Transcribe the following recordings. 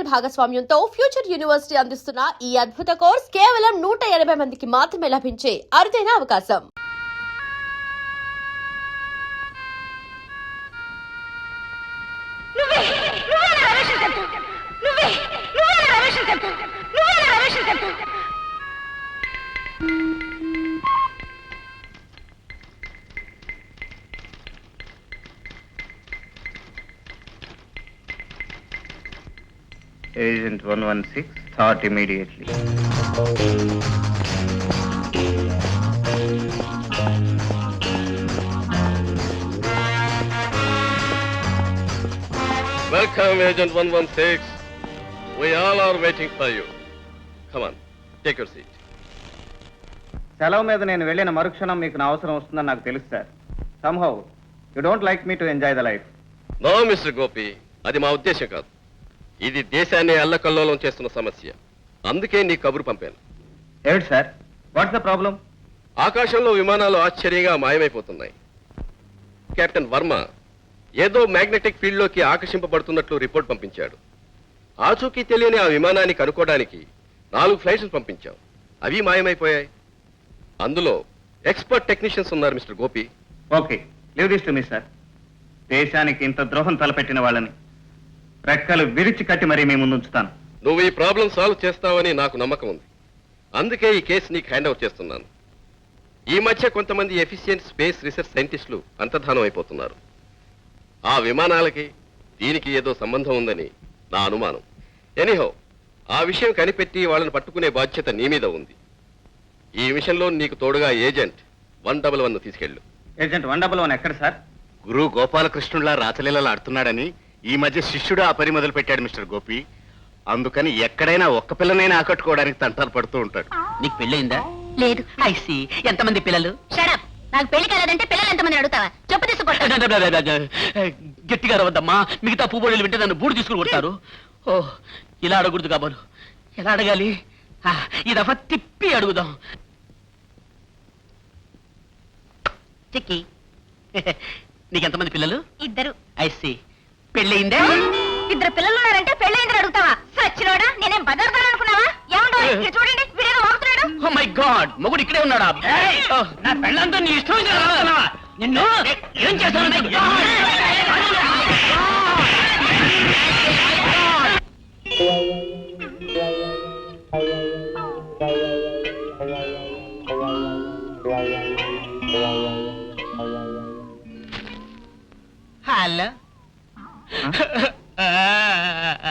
Digital భాగస్వామ్యంతో future university అందిస్తున్న ఈ అద్భుత కోర్స్ కేవలం 180 మందికి మాత్రమే లభించే అరుదైన అవకాశం. Agent 116, start immediately. Welcome, Agent 116. We all are waiting for you. Come on, take your seat. సెలవు మీద నేను వెళ్ళిన మరుక్షణం మీకు నా అవసరం వస్తుందని నాకు తెలుసు sir. Somehow, you don't like me to enjoy the life. No, Mr. Gopi. అది మా ఉద్దేశం కాదు. ఇది దేశాన్ని అల్లకల్లోలం చేస్తున్న సమస్య. అందుకే నీ కబురు పంపాను. ఏమిటి సార్? What's the problem? ఆకాశంలో విమానాలు ఆశ్చర్యంగా మాయమైపోతున్నాయి. కెప్టెన్ వర్మ ఏదో మ్యాగ్నెటిక్ ఫీల్డ్లోకి ఆకర్షింపబడుతున్నట్లు రిపోర్ట్ పంపించాడు. ఆచూకీ తెలియని ఆ విమానాన్ని కనుక్కోవడానికి 4 ఫ్లైట్స్ పంపించాం. అవి మాయమైపోయాయి. అందులో ఎక్స్పర్ట్ టెక్నీషియన్స్ ఉన్నారు mister Gopi. Okay, leave this to me sir. దేశానికి ఇంత ద్రోహం తలపెట్టిన వాళ్ళని రెక్కలు విరిచి కట్టి మరీ మీ ముందు ఉంచుతాను. నువ్వు ఈ ప్రాబ్లం సాల్వ్ చేస్తావని నాకు నమ్మకం ఉంది. అందుకే ఈ కేసు నీకు హ్యాండ్ ఓవర్ చేస్తున్నాను. ఈ మధ్య కొంతమంది ఎఫిషియెంట్ స్పేస్ రీసెర్చ్ సైంటిస్టులు అంతర్ధానం అయిపోతున్నారు. ఆ విమానాలకి దీనికి ఏదో సంబంధం ఉందని నా అనుమానం. ఎనీహౌ, ఆ విషయం కనిపెట్టి వాళ్ళని పట్టుకునే బాధ్యత నీ మీద ఉంది. ఈ విషయంలో నీకు తోడుగా ఏజెంట్ 111 తీసుకెళ్ళు. ఏజెంట్ 111 ఎక్కడ సార్? గురు గోపాలకృష్ణుల్లా రాచలీలలు ఆడుతున్నాడని ఈ మధ్య శిష్యుడు ఆ పని మొదలు పెట్టాడు మిస్టర్ గోపి. అందుకని ఎక్కడైనా ఒక్క పిల్లనైనా ఆకట్టుకోవడానికి తంటాలు పడుతూ ఉంటాడు. నీకు పెళ్ళయిందా? లేదు. ఐసి ఎంతమంది పిల్లలు? షడప్. నాకు పెళ్లి కాలేదంటే పిల్లలు ఎంతమంది అడుగుతావా? చెప్పు తీసుకుంటా. గట్టిగా రవద్దమ్మా, మిగతా పువ్వులు వింటే నన్ను బూడి తీసుకుని కొడతారు. ఓ, ఇలా అడగకూడదు కాబోలు. ఎలా అడగాలి? ఈ దఫా తిప్పి అడుగుదాం. చిక్కి. నీకెంతమంది పిల్లలు? 2. ఐసి. పెళ్ళయిందే? 2 పిల్లలు ఉన్నారంటే పెళ్ళైందని అడుగుతావా? సచ్చినోడా, నేనేం బదర్దాను అనుకున్నావా? ఏమండో చూడండి, వీడేదో వాగుతున్నాడు. ఓ మై గాడ్, మొగుడు ఇక్కడే ఉన్నాడా? నా పెళ్ళంతా నీ ఇష్టం నిన్ను ఏం చేస్తాను? హలో.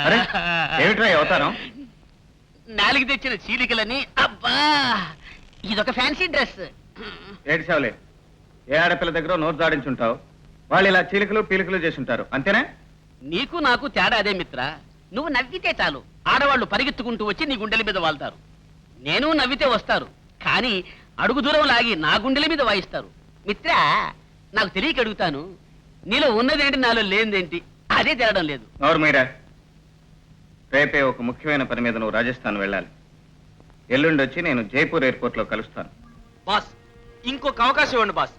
అరే, ఏమిట్రా అవతారం? నాలుగు తెచ్చిన చీలికలని. అబ్బా, ఇదొక ఫ్యాన్సీ డ్రెస్. ఏడ్చావులే, ఏ ఆడపిల్ల దగ్గర నోరు జాడించుంటావు. వాళ్ళు ఇలా చీలికలు పీలికలు చేసుంటారు, అంతేనా? నీకు నాకు తేడా అదే మిత్ర. నువ్వు నవ్వితే చాలు ఆడవాళ్ళు పరిగెత్తుకుంటూ వచ్చి నీ గుండెల మీద వాళ్తారు. నేను నవ్వితే వస్తారు, కానీ అడుగు దూరం లాగి నా గుండెల మీద వాయిస్తారు. మిత్ర, నాకు తెలియక అడుగుతాను, నీలో ఉన్నదేంటి నాలో లేనిదేంటి? అదే తేలడం లేదు. నోరు మీరా. రేపే ఒక ముఖ్యమైన పని మీద నువ్వు రాజస్థాన్ వెళ్ళాలి. ఎల్లుండి వచ్చి నేను జైపూర్ ఎయిర్పోర్ట్ లో కలుస్తాను. బాస్, ఇంకొక అవకాశం ఇవ్వండి బాస్.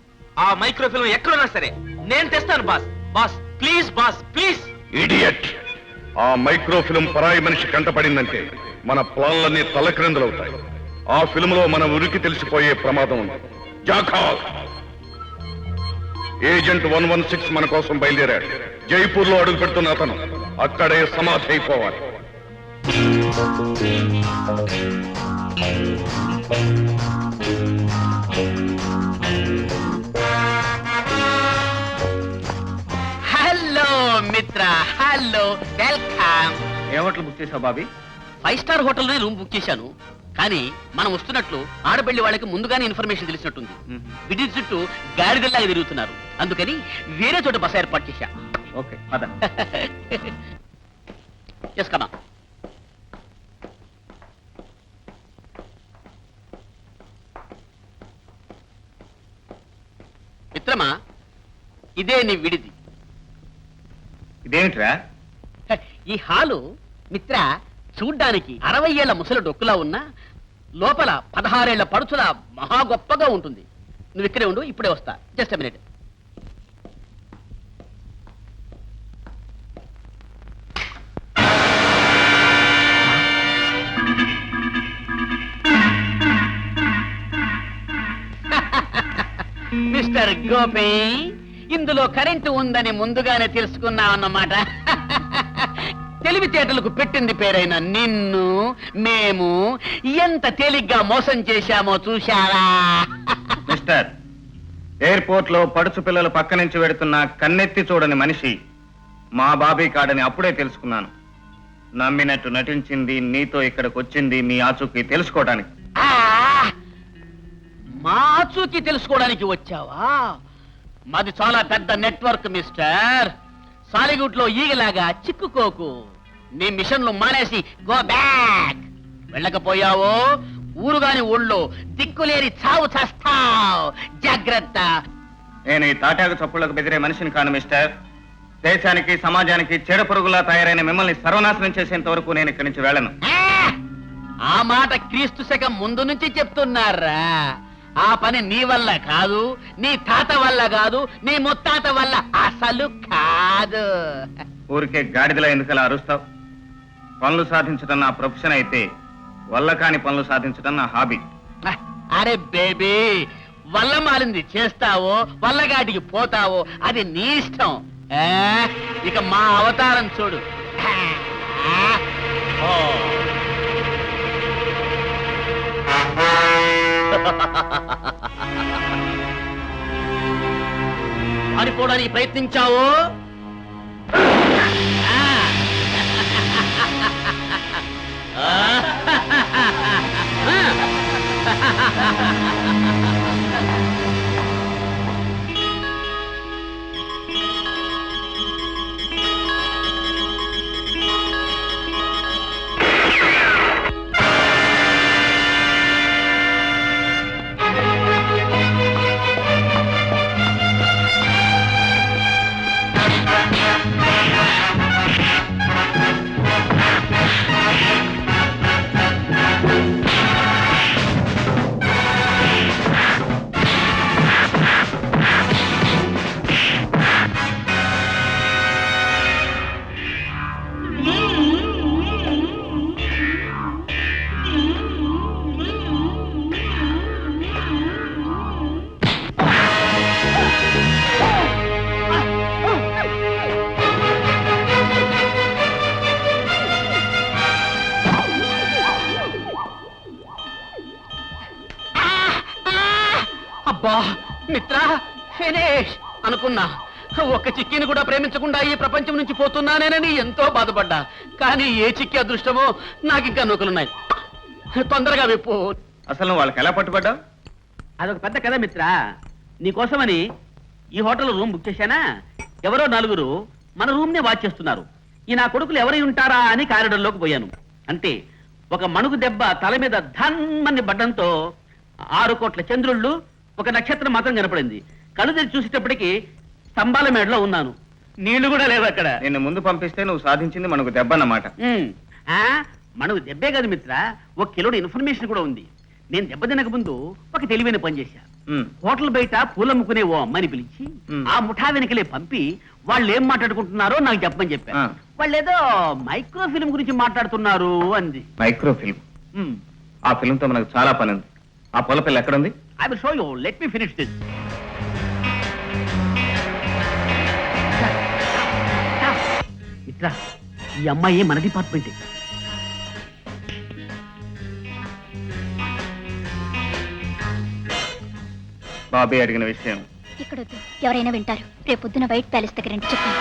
ఆ మైక్రోఫిల్మ్ ఎక్కడున్నా సరే నేను తెస్తాను boss. Boss please, boss please. Idiot! ఆ మైక్రోఫిల్మ్ పరాయి మనిషి కంటపడిందంటే మన ప్లాన్లన్నీ తలక్రిందులవుతాయి. ఆ ఫిల్మ్ లో మన ఉరికి తెలిసిపోయే ప్రమాదం ఉంది. జాఖాల్! ఏజెంట్ 116 మన కోసం బయలుదేరాడు. జైపూర్ లో అడుగు పెడుతున్న అతను అక్కడే సమాధి అయిపోవాలి. హలో మిత్ర, హలో, వెల్కమ్. ఏ హోటల్ బుక్ చేసావు బాబీ? 5 స్టార్ హోటల్లోనే రూమ్ బుక్ చేశాను. కానీ మనం వస్తున్నట్లు ఆడబెళ్లి వాళ్ళకి ముందుగానే ఇన్ఫర్మేషన్ తెలిసినట్టుంది. విడి చుట్టూ గాడిదల్లాగా తిరుగుతున్నారు. అందుకని వేరే చోట బస ఏర్పాటు చేశా. ఓకే, పద. చేసుకోమా. మిత్రమా, ఇదే నీ విడిది. ఇదేమిట్రా? ఈ హాలు మిత్ర చూడ్డానికి 60 ఏళ్ల ముసలి డొక్కులా ఉన్నా లోపల 16 ఏళ్ల పడుచులా మహా గొప్పగా ఉంటుంది. నువ్వు ఇక్కడే ఉండు, ఇప్పుడే వస్తా. Just minute. మిస్టర్ గోపి, ఇందులో కరెంటు ఉందని ముందుగానే తెలుసుకున్నావన్నమాట. తెలివితేటలకు పెట్టింది పేరైన నిన్ను మేము ఎంత తేలిగ్గా మోసం చేశామో చూశారా? మిస్టర్, ఎయిర్పోర్ట్ లో పడుచు పిల్లలు పక్క నుంచి వెడుతున్న కన్నెత్తి చూడని మనిషి మా బాబీ కాడని అప్పుడే తెలుసుకున్నాను. నమ్మినట్టు నటించింది, నీతో ఇక్కడికి వచ్చింది మీ ఆచూకీ తెలుసుకోవడానికి. ఆ, మా చూకి తెలుసుకోవడానికి వచ్చావా? మాది చాలా పెద్ద నెట్వర్క్ మిస్టర్. సాలిగుట్లో ఈగలాగా చిక్కుకోకు. నీ మిషన్లు మానేసి గో బ్యాక్. వెళ్ళకపోయావో ఊరుగాని ఊళ్ళో దిక్కులేని చావు చస్తావు. జాగ్రత్త. నేను ఈ తాటాకు చప్పుళ్లకు బెదిరే మనిషిని కాను మిస్టర్. దేశానికి సమాజానికి చెడ పురుగులా తయారైన మిమ్మల్ని సర్వనాశనం చేసేంత వరకు నేను ఇక్కడి నుంచి వెళ్ళను. ఆ మాట క్రీస్తు శకం ముందు నుంచి చెప్తున్నారా? ఆ పని నీ వల్ల కాదు, నీ తాత వల్ల కాదు, నీ ముత్తాత వల్ల అసలు కాదు. ఊరికే గాడిదలా ఎందుకలా అరుస్తావు? పనులు సాధించడం నా ప్రొఫెషన్ అయితే వల్ల కాని పనులు సాధించడం నా హాబీ. అరే బేబీ, వల్ల మారింది చేస్తావో వల్లగాటికి పోతావో అది నీ ఇష్టం. ఇక మా అవతారం చూడు. ఓ. పారిపోవడానికి ప్రయత్నించావో అబ్బా మిత్ర, ఫినిష్ అనుకున్నా. ఒక్క చిక్కిని కూడా ప్రేమించకుండా ఈ ప్రపంచం నుంచి పోతున్నానేనని ఎంతో బాధపడ్డా. కానీ ఏ చిక్కి అదృష్టమో నాకు ఇంకా నూకలున్నాయి. తొందరగా విప్పు. అసలు నువ్వు వాళ్ళకి ఎలా పట్టుబడ్డావు? అదొక పెద్ద కథ మిత్ర. నీకోసమని ఈ హోటల్ రూమ్ బుక్ చేశానా? ఎవరో నలుగురు మన రూమ్ నే వాచ్ చేస్తున్నారు. ఈ నా కొడుకులు ఎవరై ఉంటారా అని కారిడర్లోకి పోయాను. అంతే, ఒక మణుగు దెబ్బ తల మీద ధన్మని పడ్డంతో 6 కోట్ల చంద్రుళ్ళు, ఒక నక్షత్రం మాత్రం కనపడింది. కళ్ళు తెరిచి చూసేటప్పటికి స్తంభాల మేడలో ఉన్నాను. నీళ్లు కూడా లేవు అక్కడ. నిన్ను ముందు పంపిస్తే నువ్వు సాధించింది మనకు దెబ్బ అన్నమాట. మనకు దెబ్బే కాదు మిత్ర, 1 కిలోడు ఇన్ఫర్మేషన్ కూడా ఉంది. నేను దెబ్బ తినక ముందు ఒక తెలివైన పని చేశా. హోటల్ బయట పూలమ్ముకునే ఓ అమ్మాయిని పిలిచి ఆ ముఠా వెనకలే పంపి వాళ్ళు ఏం మాట్లాడుకుంటున్నారో నాకు చెప్పమని చెప్పా. వాళ్ళు ఏదో మైక్రో ఫిల్మ్ గురించి మాట్లాడుతున్నారు అంది. Micro film? ఆ ఫిల్మ్ తో మనకు చాలా పని ఉంది. ఆ పొల పిల్ల ఎక్కడుంది? I will show you. Let me finish this. మిత్ర, ఈ అమ్మాయి మన డిపార్ట్మెంటే. బాబీ అడిగిన విషయం ఇక్కడొద్దు, ఎవరైనా వింటారు. రేపు పొద్దున వైట్ ప్యాలెస్ దగ్గర రండి, చెప్పండి.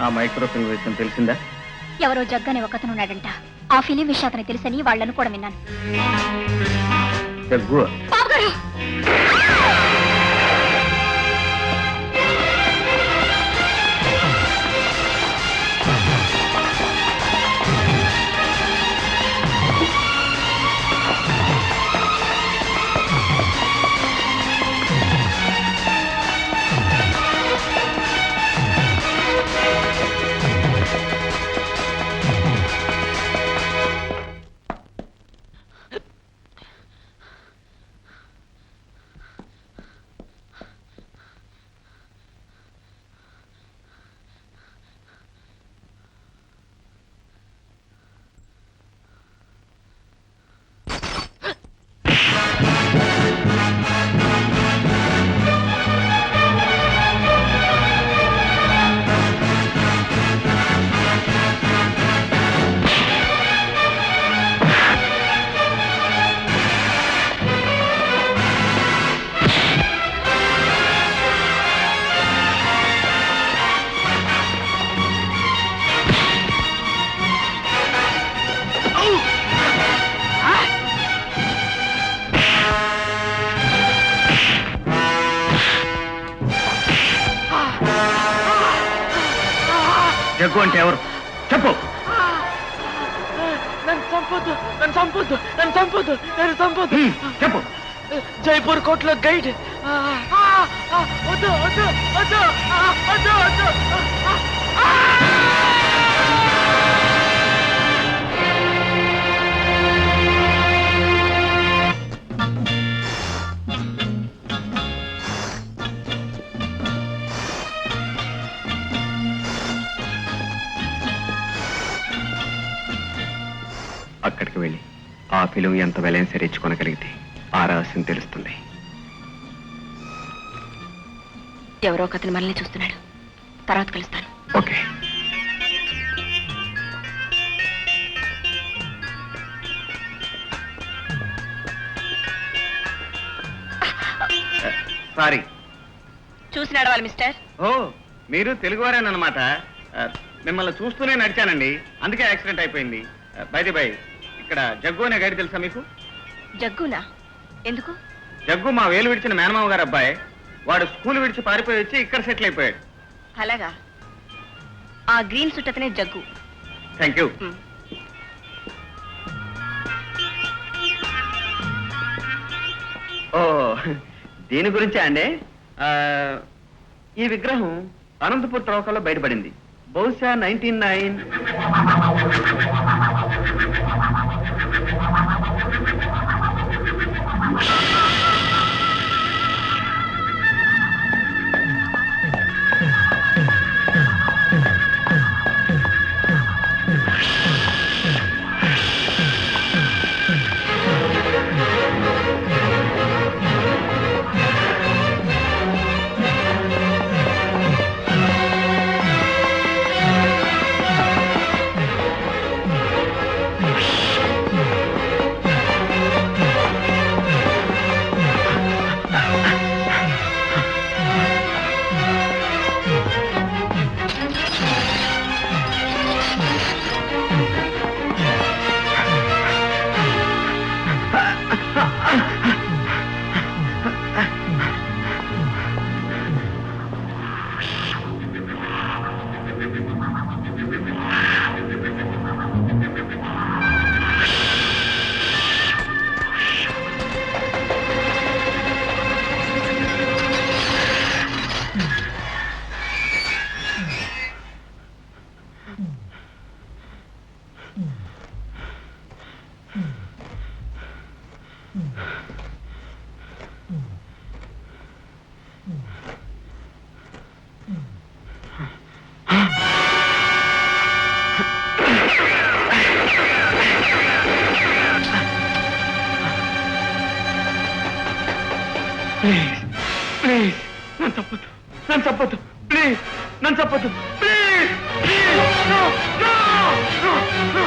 ఆ మైక్రో ఫిల్మ్ విషయం తెలిసిందా? ఎవరో జగ్గనే ఒకతను ఉన్నాడంట. ఆ ఫిలిం విషయం అతనికి తెలుసని వాళ్ళను కూడా విన్నాను. జగ్గు? బాబుగారు! జగ్గు అంటే ఎవరు చెప్పు. నన్ను చంపొద్దు, నన్ను చంపొద్దు, నన్ను చంపొద్దు, నన్ను చంపొద్దు. చెప్పు. జైపూర్ కోర్టులో గైడ్. వద్దు వద్దు వద్దు వద్దు వద్దు. అక్కడికి వెళ్ళి ఆ ఫిలిం ఎంత వెలైన సరే ఇచ్చుకోనగలిగితే ఆ రహస్యం తెలుస్తుంది. ఎవరో ఒక అతను మనల్ని చూస్తున్నాడు. తర్వాత కలుస్తాను. ఓకే. సారీ. చూసినాడు వాళ్ళు మిస్టర్. ఓ, మీరు తెలుగువారేనమాట. మిమ్మల్ని చూస్తూనే నడిచానండి, అందుకే యాక్సిడెంట్ అయిపోయింది. బై ఇక్కడ జగ్గు అనే గైడ్ తెలుసా మీకు? జగ్గునా? ఎందుకు? జగ్గు మా వేలు విడిచిన మేనమామ గారు అబ్బాయి. వాడు స్కూల్ విడిచి పారిపోయి వచ్చి ఇక్కడ సెటిల్ అయిపోయాడు. అలాగా? ఆ గ్రీన్ సూట్ అతనే జగ్గు. Thank you. ఓ, దీని గురించా అండి? ఈ విగ్రహం అనంతపూర్ త్రవ్వకాల్లో బయటపడింది. బహుశా 1909. ప్లీజ్ నన్ను చంపొద్దు, నన్ను చంపొద్దు, ప్లీజ్ నన్ను చంపొద్దు, please please. No no no no.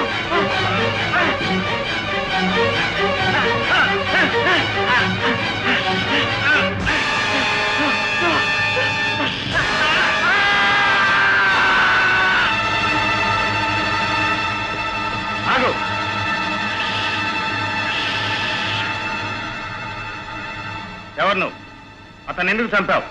ఆగు. ఎవరు నువ్వు? అతను ఎందుకు చంపావు?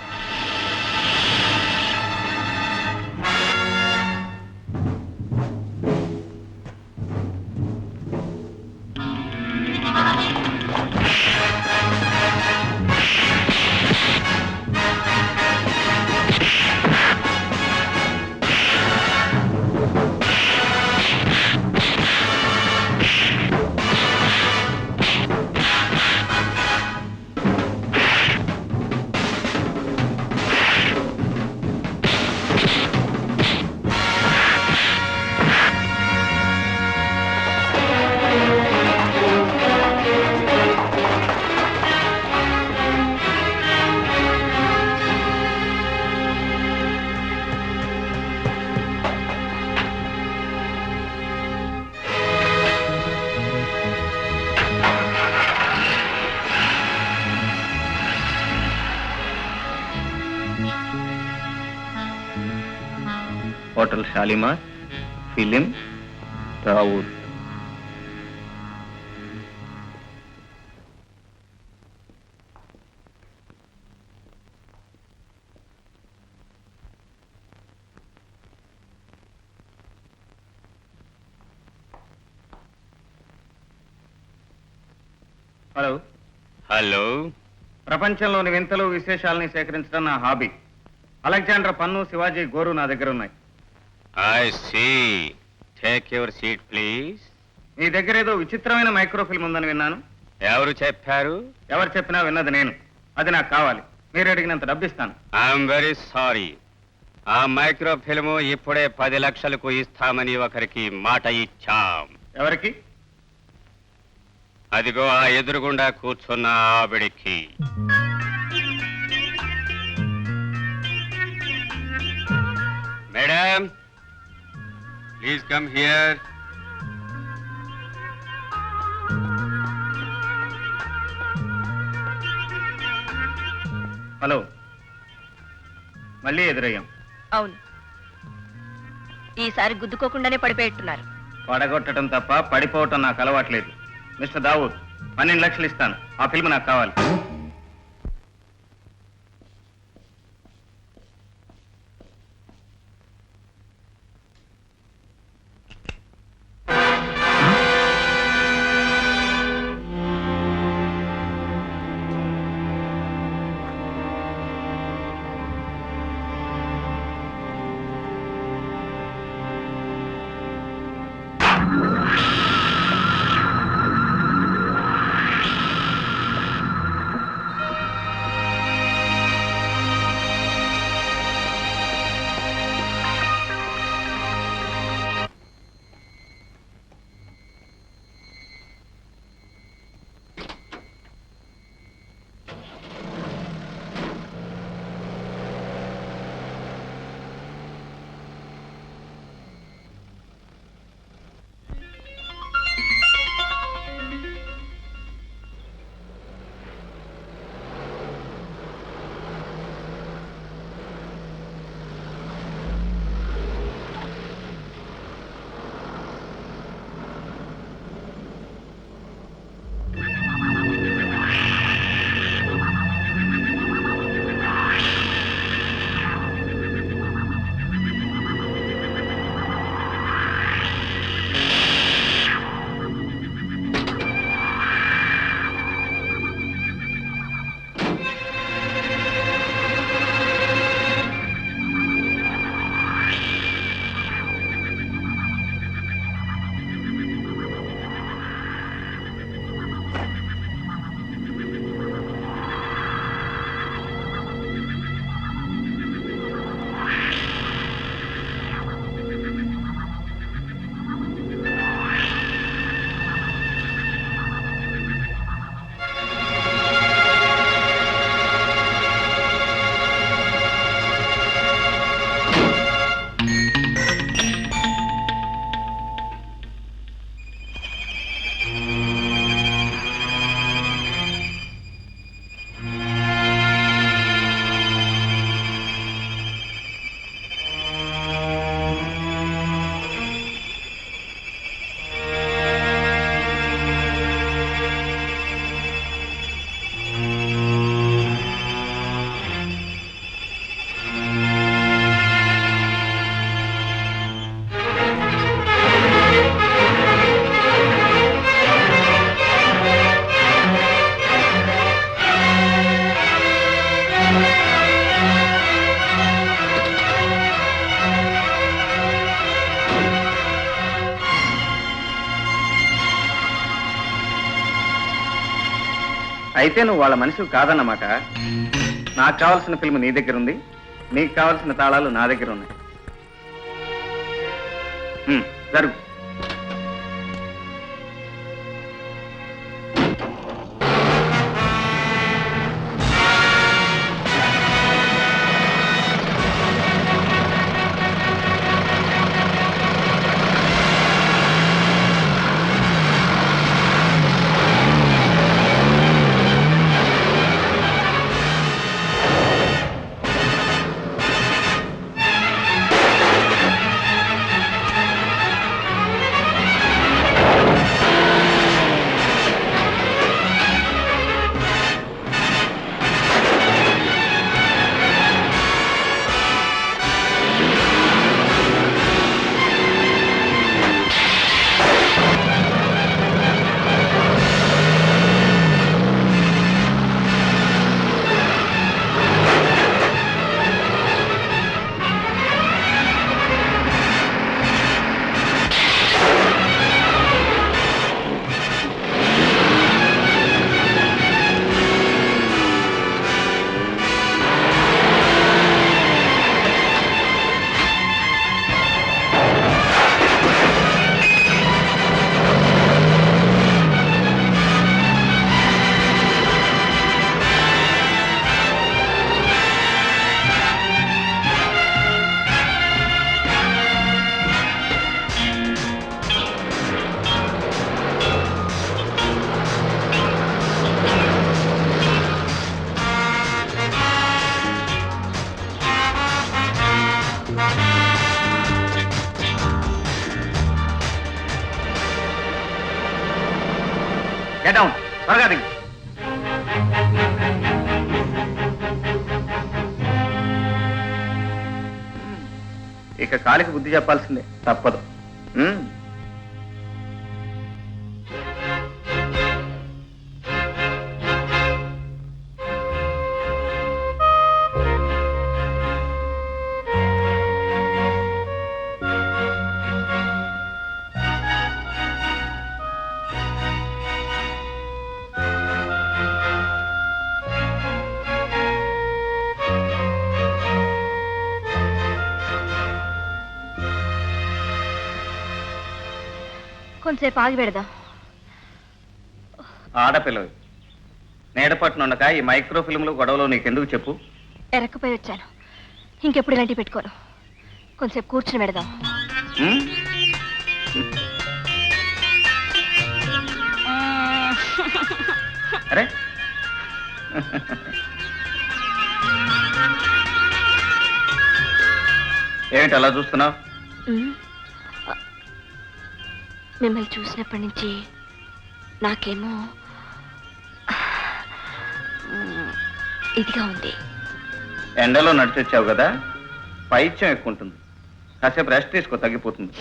Hotel Shalimar, film Dawood. Hello. Hello. ప్రపంచంలోని వింతలు విశేషాలని సేకరించడం నా హాబీ. అలెగ్జాండర్ పన్ను, శివాజీ గోరు నా దగ్గర ఉన్నాయి. I see. Take your seat please. మీ దగ్గర ఏదో విచిత్రమైన మైక్రోఫిల్మ్ ఉందని విన్నాను. ఎవరు చెప్పారు? ఎవరు చెప్పినా విన్నది నేను. అది నాకు కావాలి. మీరు అడిగినంత డబ్బిస్తాను. I'm very sorry. ఆ మైక్రో ఫిల్మ్ ఇప్పుడే 10 లక్షలకు ఇస్తామని ఒకరికి మాట ఇచ్చాం. ఎవరికి? అదిగో ఆ ఎదురుగుండా కూర్చున్న ఆవిడికి. Madam, please come here. Hello. మళ్ళీ ఎదురయ్యాం. అవును, ఈసారి గుద్దుకోకుండానే పడిపోయేట్టున్నారు. పడగొట్టడం తప్ప పడిపోవటం నాకు అలవాట్లేదు. మిస్టర్ దావూద్, 12 లక్షలు ఇస్తాను. ఆ ఫిల్మ్ నాకు కావాలి. అయితే నువ్వు వాళ్ళ మనిషి కాదన్నమాట. నాకు కావాల్సిన ఫిల్మ్ నీ దగ్గర ఉంది, నీకు కావాల్సిన తాళాలు నా దగ్గర ఉన్నాయి. జరుగు. గెట్ డౌన్, త్వరగా దిగు. ఇక కాలికి బుద్ధి చెప్పాల్సిందే, తప్పదు. కొంతసేపు ఆగి పెడదాం. ఆడపిల్లవి నేడపట్టునుండక ఈ మైక్రో ఫిల్మ్లు గొడవలో నీకెందుకు చెప్పు? ఎరక్కపోయి వచ్చాను. ఇంకెప్పుడు ఇలాంటివి పెట్టుకోను. కొంతసేపు కూర్చుని పెడదాం. ఉమ్? అరే ఏమిటి అలా చూస్తున్నావు? మిమ్మల్ని చూసినప్పటి నుంచి నాకేమో ఇదిగా ఉంది. ఎండలో నడిచొచ్చావు కదా, పైత్యం ఎక్కువ ఉంటుంది. కాసేపు రెస్ట్ తీసుకో, తగ్గిపోతుంది.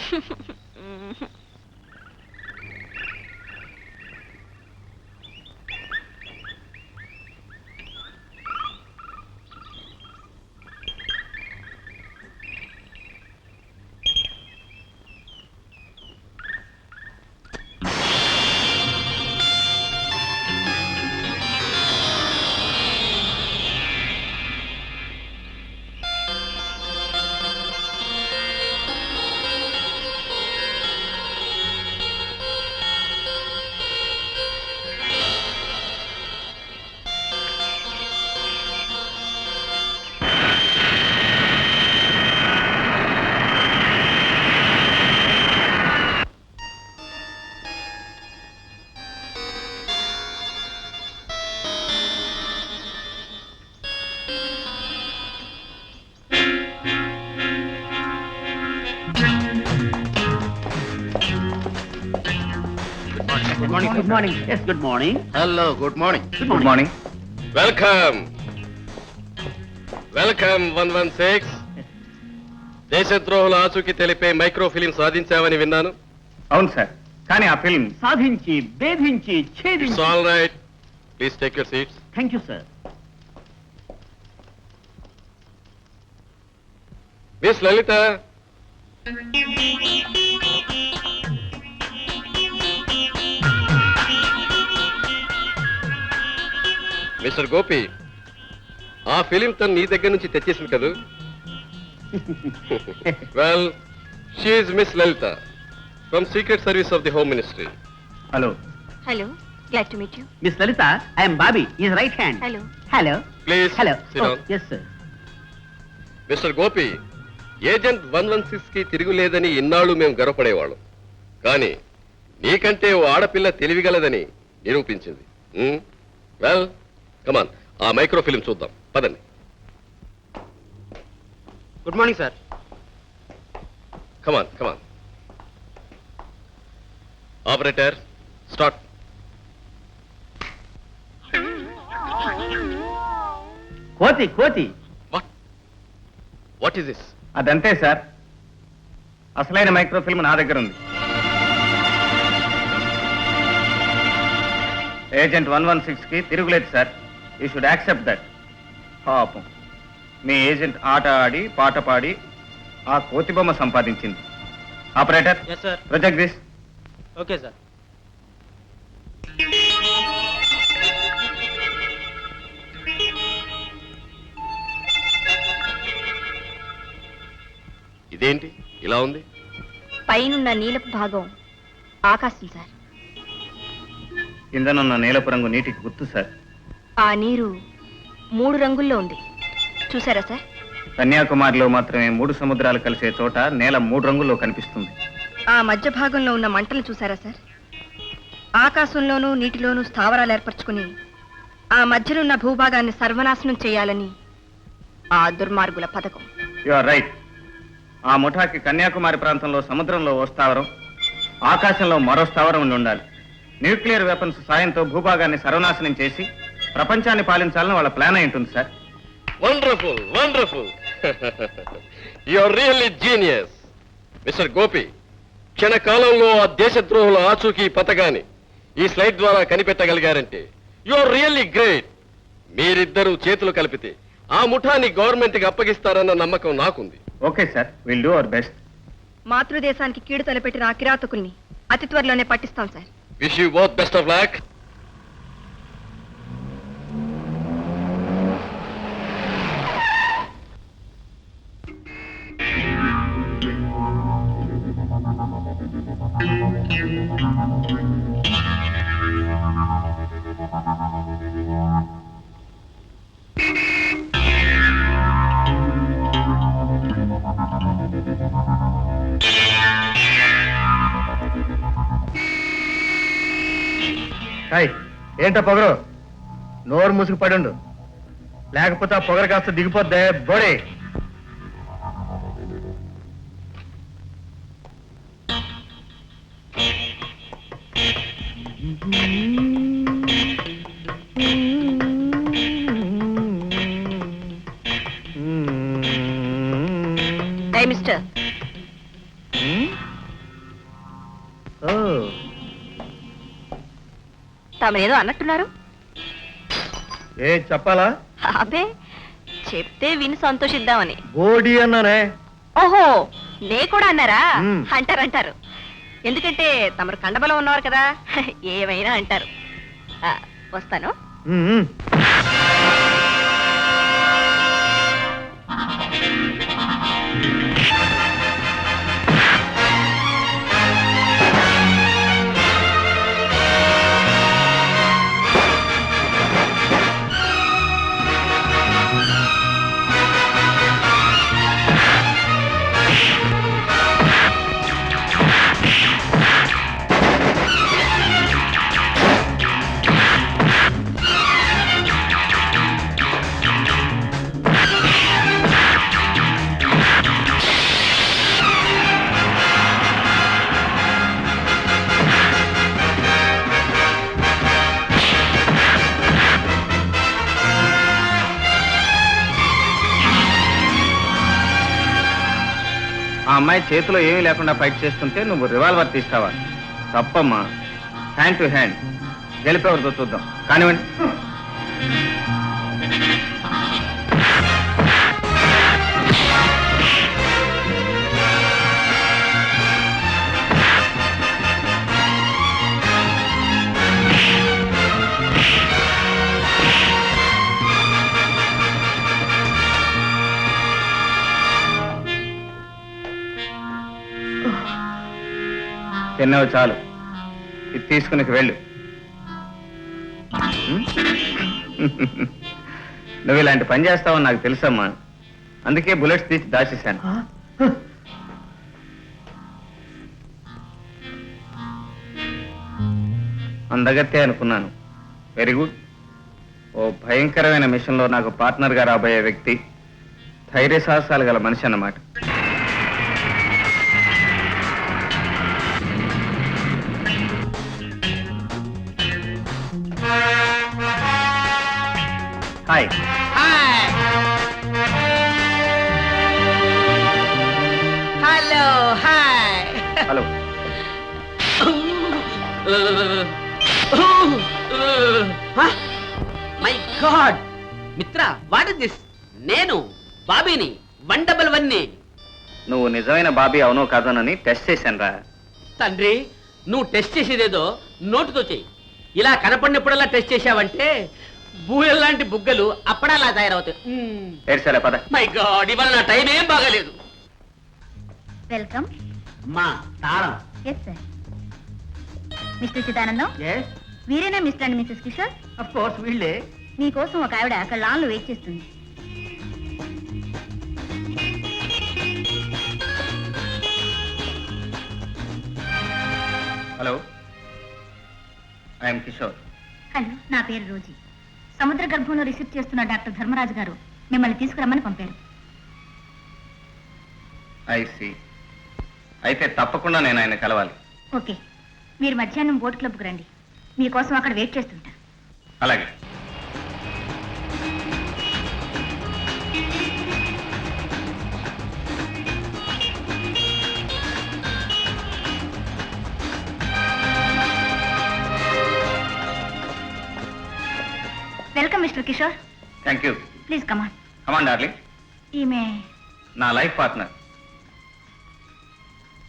Good morning. Yes, good morning. Hello, good morning. Good morning. Welcome welcome 116. దేశద్రోహుల ఆచూకీ తెలిపే మైక్రో ఫిలిం సాధించామని విన్నాను. అవును సార్, కానీ ఆ ఫిల్మ్ సాధించి భేదించి ఇట్స్ ఛేదించి. All right, please take your seats. Thank you sir. Miss Lalitha, mister Gopi, ఆ ఫిలిం తను నీ దగ్గర నుంచి తెచ్చేసింది కదూ? Well, she miss Lalitha from secret service of the home ministry. Hello. Hello, glad to meet you. Miss Lalitha, I'm Bobby, is right hand. Hello. Hello. Please hello. sit down. Yes sir. Mister Gopi, agent 116 కి తిరుగులేదని ఇన్నాళ్ళు మేము గర్వపడేవాళ్ళం. కానీ నీకంటే ఓ ఆడపిల్ల తెలివిగలదని నిరూపించింది. Well, కమాన్, ఆ micro film చూద్దాం, పదండి. Good morning sir. Come on come on. Operator, start. కోతి కోతి. What is this? అదంతే సార్, అసలైన మైక్రో ఫిల్మ్ నా దగ్గర ఉంది. ఏజెంట్ 116 కి తిరుగులేదు sir. You should accept that. పాపం, మీ ఏజెంట్ ఆట ఆడి పాట పాడి ఆ కోతి బొమ్మ సంపాదించింది. Operator, yes sir. Project this. Okay sir. ఇదేంటి ఇలా ఉంది? పైనున్న నీలపు భాగం ఆకాశం సార్. కిందనున్న నీలపు రంగు నీటికి గుర్తు సార్. ఆ నీరు 3 రంగుల్లో ఉంది, చూసారా సార్? కన్యాకుమారిలో మాత్రమే 3 సముద్రాలు కలిసే చోట నేల 3 రంగుల్లో కనిపిస్తుంది. ఆ మధ్య భాగంలో ఉన్న మంటలు చూసారా సార్? ఆకాశంలోనూ నీటిలోనూ స్థావరాలు ఏర్పరచుకుని ఆ మధ్యలో ఉన్న భూభాగాన్ని సర్వనాశనం చేయాలని ఆ దుర్మార్గుల పథకం. You are right. ఆ ముఠాకి కన్యాకుమారి ప్రాంతంలో సముద్రంలో ఓ స్థావరం, ఆకాశంలో మరో స్థావరం ఉండి ఉండాలి. న్యూక్లియర్ వెపన్స్ సాయంతో భూభాగాన్ని సర్వనాశనం చేసి ప్రపంచాన్ని పాలించాలని వాళ్ళ ప్లాన్ అయి ఉంటుంది sir. Wonderful wonderful your really genius mister Gopi. క్షణకాలంలో ఆ దేశద్రోహుల ఆచూకీ పథకాన్ని ఈ స్లైడ్ ద్వారా కనిపెట్టగలిగారంటే యువర్ రియల్లీ గ్రేట్. మీరిద్దరూ చేతులు కలిపితే ఆ ముఠాన్ని గవర్నమెంట్ కి అప్పగిస్తారన్న నమ్మకం నాకుంది. Okay sir, will do our best. మాతృదేశానికి కీడు తలపెట్టిన ఆ కిరాతకుల్ని అతి త్వరలోనే పట్టిస్తాం sir. Wish you both best of luck. Hi, ఏంటో పొగరు? నోరు మూసుకు పడుండు, లేకపోతే ఆ పొగరు కాస్త దిగిపోద్దే బోడే. ఏ మిస్టర్, తమరేదో అన్నట్టున్నారు. ఏ చెప్పాలా? అబే, చెప్తే విని సంతోషిద్దామని. బోడి అన్నానే. ఓహో, నే కూడా అన్నారా? మ్మ్. అంటారు. ఎందుకంటే తమరు కండబలం ఉన్నవారు కదా, ఏమైనా అంటారు. వస్తాను. ఆ అమ్మాయి చేతిలో ఏమీ లేకుండా ఫైట్ చేస్తుంటే నువ్వు రివాల్వర్ తీస్తావా? తప్పమ్మా. హ్యాండ్ టు హ్యాండ్ గెలిపేవరితో చూద్దాం. కానివ్వండి. తిన్నావు చాలు, ఇది తీసుకుని వెళ్ళు. నువ్వు ఇలాంటి పని చేస్తావని నాకు తెలుసమ్మా, అందుకే బుల్లెట్స్ తీసి దాచేశాను. అందగత్తే అనుకున్నాను. Very good. ఓ భయంకరమైన మిషన్లో నాకు పార్ట్నర్గా రాబోయే వ్యక్తి ధైర్య సాహసాలు గల మనిషి అన్నమాట. Hi. Hello, hi. Hello. My God మిత్ర, వాట్ ఇస్ దిస్? నేను బాబీని 111ని. నువ్వు నిజమైన బాబీ అవునో కాదోనని టెస్ట్ చేశాను రా. తండ్రి, నువ్వు టెస్ట్ చేసేదేదో నోటుతో చెయ్యి. ఇలా కనపడినప్పుడల్లా టెస్ట్ చేశావంటే బూయల్లాంటి బుగ్గలు అప్పుడలా తయారవుతాయి. ఏడ్చాలే పద. మై గాడ్, ఇవాళ నా టైం ఏం బాగలేదు. వెల్కమ్. మా తాళం. Yes sir. Mister Chidanandam, yes, వీరేనా mister and missus Kishore? Of course వీళ్ళే. మీకోసం ఒక ఆవిడ అక్కడ లాన్ లో వెయిట్ చేస్తుంది. Hello, I'm Kishore. హలో, నా పేరు రోజీ. సముద్ర గర్భంలో రీసెర్చ్ చేస్తున్న డాక్టర్ ధర్మరాజు గారు మిమ్మల్ని తీసుకురమ్మని పంపారు. I see. అయితే తప్పకుండా నేను ఆయన కలవాలి. ఓకే, మీరు మధ్యాహ్నం బోట్ క్లబ్కు రండి. మీకోసం అక్కడ వెయిట్ చేస్తుంటా. అలాగే. Welcome mister Kishore. Thank you. Please come on. Come on darling. ఈమె నా లైఫ్ పార్ట్నర్.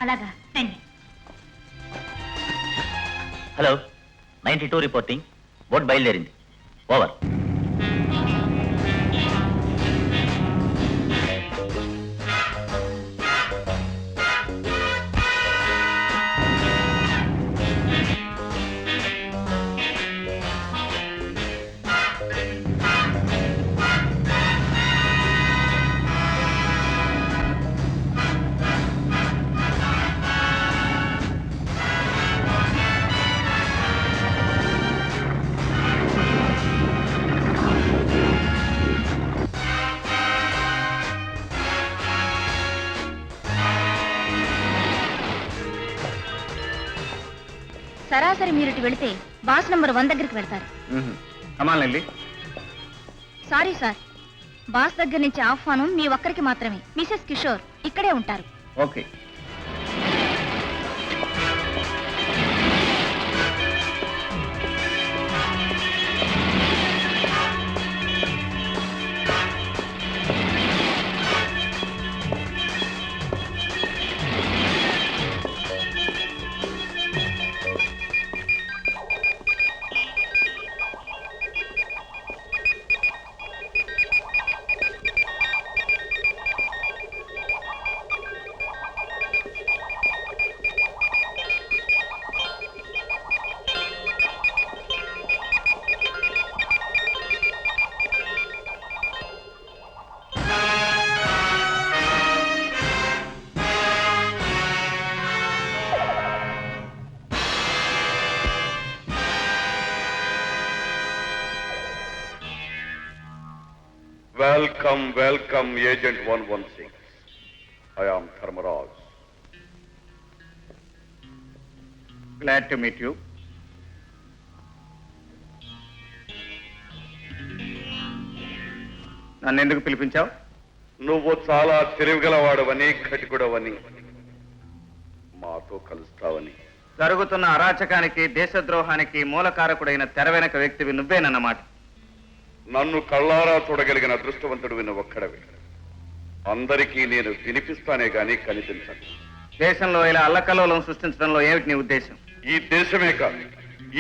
అలాగా రండి. Hello, 92 reporting. బోట్ బయలుదేరింది. ఓవర్. సరాసరి మీరు ఇటు వెళితే బాస్ నంబర్ 1 దగ్గరికి వెళ్తారు. కమాన్ లిల్లీ. సారీ సార్, బాస్ దగ్గర నుంచి ఆహ్వానం మీ ఒక్కరికి మాత్రమే. మిసెస్ కిషోర్ ఇక్కడే ఉంటారు. Okay. Welcome welcome agent 116. I am Dharmaraj. Glad to meet you. నన్ను ఎందుకు పిలిపించావు? నువ్వు చాలా తెలివిగలవాడవని, కటికుడవని, మాతో కలుస్తావని. జరుగుతున్న అరాచకానికి, దేశద్రోహానికి మూలకారకుడైన తెర వెనక వ్యక్తివి నువ్వేనన్నమాట. నన్ను కళ్ళారా చూడగలిగిన అదృష్టవంతుడు నువ్వు ఒక్కడవే. అందరికీ నేను వినిపిస్తానే గాని కనిపించను. దేశంలో ఇలా అల్లకల్లోలం సృష్టించడంలో ఏమిటి నీ ఉద్దేశం? ఈ దేశమే కాదు,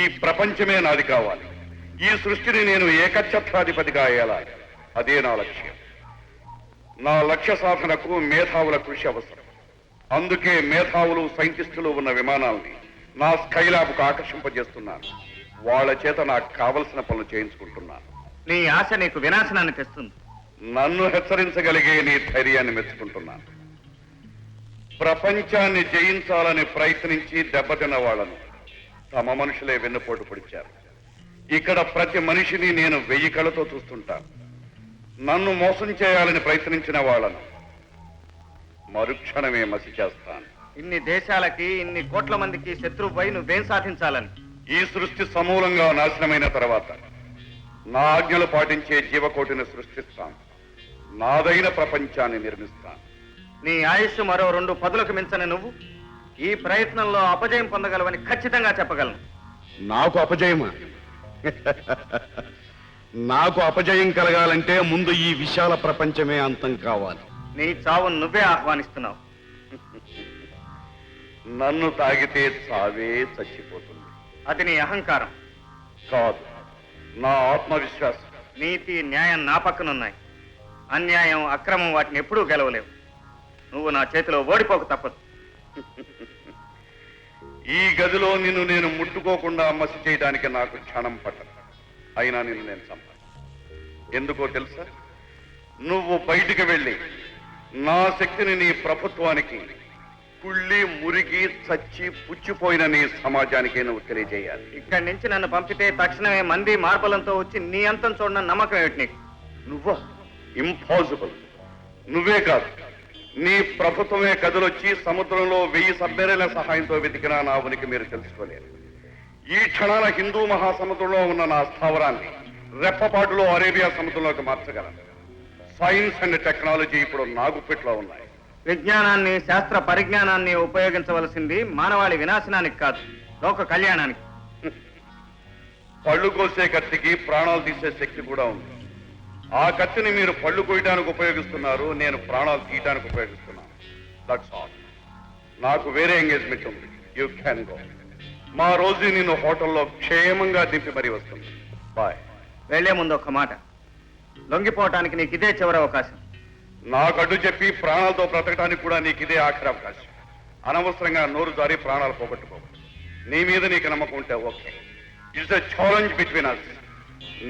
ఈ ప్రపంచమే నాది కావాలి. ఈ సృష్టిని నేను ఏకఛత్రాధిపతిగా అయ్యాలి. అదే నా లక్ష్యం. నా లక్ష్య సాధనకు మేధావుల కృషి అవసరం. అందుకే మేధావులు, సైంటిస్టులు ఉన్న విమానాల్ని నా స్కైలాబ్కు ఆకర్షింపజేస్తున్నాను. వాళ్ళ చేత నాకు కావలసిన పనులు చేయించుకుంటున్నాను. నీ ఆశ నీకు వినాశనాన్ని తెస్తుంది. నన్ను హెచ్చరించగలిగే నీ ధైర్యాన్ని మెచ్చుకుంటున్నాను. ప్రపంచాన్ని జయించాలని ప్రయత్నించి దెబ్బతిన్న వాళ్ళను తమ మనుషులే వెన్నుపోటు పొడిచారు. ఇక్కడ ప్రతి మనిషిని నేను 1000 కళ్ళతో చూస్తుంటాను. నన్ను మోసం చేయాలని ప్రయత్నించిన వాళ్ళను మరుక్షణమే మసి చేస్తాను. ఇన్ని దేశాలకి, ఇన్ని కోట్ల మందికి శత్రువుపై నువ్వేం సాధించాలని? ఈ సృష్టి సమూలంగా నాశనమైన తర్వాత నా ఆజ్ఞలు పాటించే జీవకోటిని సృష్టిస్తాను. నాదైన ప్రపంచాన్ని నిర్మిస్తాను. నీ ఆయుష్ మరో 2 పదులకు మించని నువ్వు ఈ ప్రయత్నంలో అపజయం పొందగలవని ఖచ్చితంగా చెప్పగలను. నాకు అపజయమా? నాకు అపజయం కలగాలంటే ముందు ఈ విశాల ప్రపంచమే అంతం కావాలి. నీ చావును నువ్వే ఆహ్వానిస్తున్నావు. నన్ను తాగితే చావే చచ్చిపోతుంది. అది నీ అహంకారం కాదు, నా ఆత్మవిశ్వాసం. నీతి, న్యాయం నా పక్కనున్నాయి. అన్యాయం, అక్రమం వాటిని ఎప్పుడూ గెలవలేవు. నువ్వు నా చేతిలో ఓడిపోక తప్పదు. ఈ గదిలో నిన్ను నేను ముట్టుకోకుండా మసి చేయడానికి నాకు క్షణం పట్టదు. అయినా నిన్ను నేను చంపాను. ఎందుకో తెలుసా? నువ్వు బయటికి వెళ్ళి నా శక్తిని నీ ప్రభుత్వానికి, కుళ్ళి మురిగి చచ్చి పుచ్చిపోయిన నీ సమాజానికి నువ్వు తెలియజేయాలి. ఇక్కడి నుంచి నన్ను పంపితే తక్షణమే మంది మార్బలంతో వచ్చి నీ అంతం చూడడం నమ్మకం ఏమిటి నీకు? నువ్వా? ఇంపాసిబుల్. నువ్వే కాదు, నీ ప్రభుత్వమే కదిలొచ్చి సముద్రంలో 1000 సబ్మెరైన్ల సహాయంతో వెతికినా నా ఉనికి మీరు తెలుసుకోలేరు. ఈ క్షణాల హిందూ మహాసముద్రంలో ఉన్న నా స్థావరాన్ని రెప్పపాటులో అరేబియా సముద్రంలోకి మార్చగలను. సైన్స్ అండ్ టెక్నాలజీ ఇప్పుడు నా గుప్పిట్లో ఉన్నాయి. విజ్ఞానాన్ని శాస్త్ర పరిజ్ఞానాన్ని ఉపయోగించవలసింది మానవాళి వినాశనానికి కాదు, లోక కళ్యాణానికి. పళ్ళు కోసే కత్తికి ప్రాణాలు తీసే శక్తి కూడా ఉంది. ఆ కత్తిని మీరు పళ్ళు కోయడానికి ఉపయోగిస్తున్నారు, నేను ప్రాణాలు తీయడానికి ఉపయోగిస్తున్నాను. That's all. నాకు వేరే ఎంగేజ్మెంట్ ఉంది. You can go. మా రోజు నిన్ను హోటల్లో క్షేమంగా దింపి మరీ వస్తుంది. బాయ్. వెళ్లే ముందు ఒక్క మాట, లొంగిపోవటానికి నీకు ఇదే చివరి అవకాశం. నాకు అడ్డు చెప్పి ప్రాణాలతో బ్రతకడానికి కూడా నీకు ఇదే ఆఖరి అవకాశం. అనవసరంగా నోరు జారి ప్రాణాలు పోగొట్టుకోవచ్చు. నీ మీద నీకు నమ్మకం ఉంటే okay. It's a challenge between us.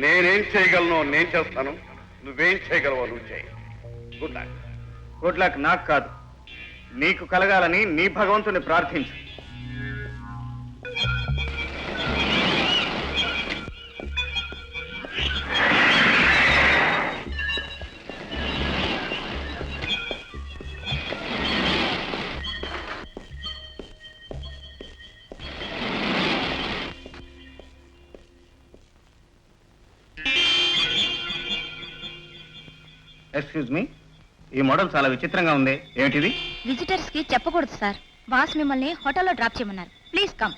నేనేం చేయగలను నేను చేస్తాను, నువ్వేం చేయగలవో నువ్వు చేయి. Good night. గుడ్ లక్ నాకు కాదు, నీకు కలగాలని నీ భగవంతుని ప్రార్థించు. ఎక్స్క్యూజ్ మీ, ఈ మోడల్ చాలా విచిత్రంగా ఉంది. ఏమిటిది? విజిటర్స్ కి చెప్పకూడదు సార్. బాస్ మిమ్మల్ని హోటల్లో డ్రాప్ చేయమన్నారు. Please come.